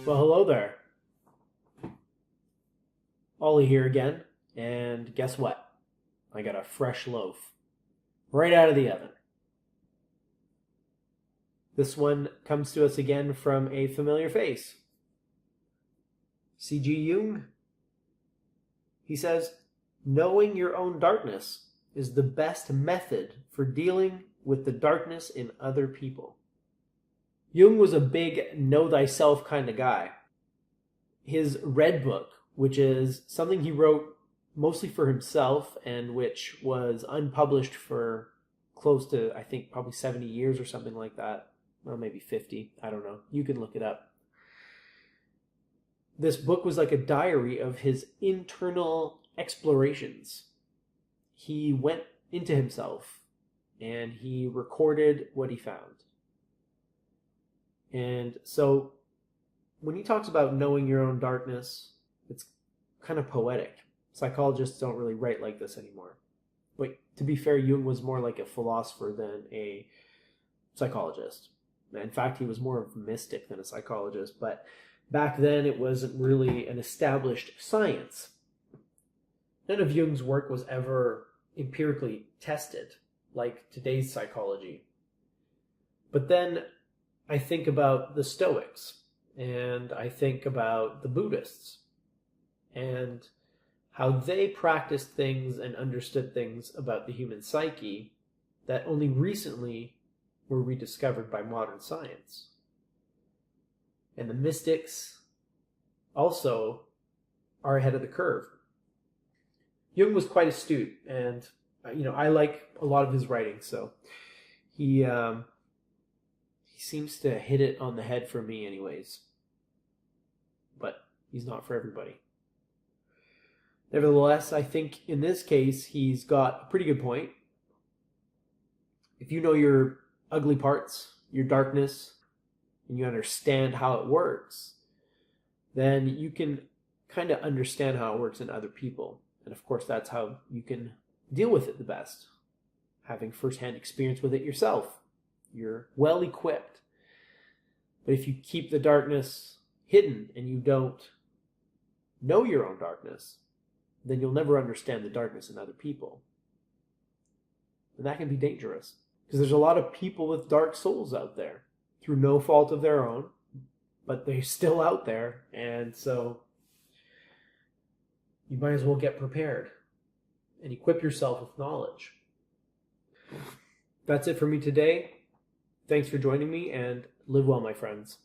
Well, hello there. Ollie here again, and guess what? I got a fresh loaf right out of the oven. This one comes to us again from a familiar face. C.G. Jung. He says, knowing your own darkness is the best method for dealing with the darkness in other people. Jung was a big know thyself kind of guy. His Red Book, which is something he wrote mostly for himself and which was unpublished for close to, I think, probably 70 years or something like that. Well, maybe 50. I don't know. You can look it up. This book was like a diary of his internal explorations. He went into himself and he recorded what he found. And so when he talks about knowing your own darkness, it's kind of poetic. Psychologists don't really write like this anymore. But to be fair, Jung was more like a philosopher than a psychologist. In fact, he was more of a mystic than a psychologist. But back then, it wasn't really an established science. None of Jung's work was ever empirically tested, like today's psychology. But then I think about the Stoics, and I think about the Buddhists, and how they practiced things and understood things about the human psyche that only recently were rediscovered by modern science. And the mystics also are ahead of the curve. Jung was quite astute, and I like a lot of his writing, so he seems to hit it on the head for me anyways. But he's not for everybody. Nevertheless, I think in this case, he's got a pretty good point. If you know your ugly parts, your darkness, and you understand how it works, then you can kind of understand how it works in other people. And of course, that's how you can deal with it the best. Having firsthand experience with it yourself. You're well equipped. But if you keep the darkness hidden and you don't know your own darkness, then you'll never understand the darkness in other people. And that can be dangerous. Because there's a lot of people with dark souls out there through no fault of their own, but they're still out there. And so you might as well get prepared and equip yourself with knowledge. That's it for me today. Thanks for joining me, and live well, my friends.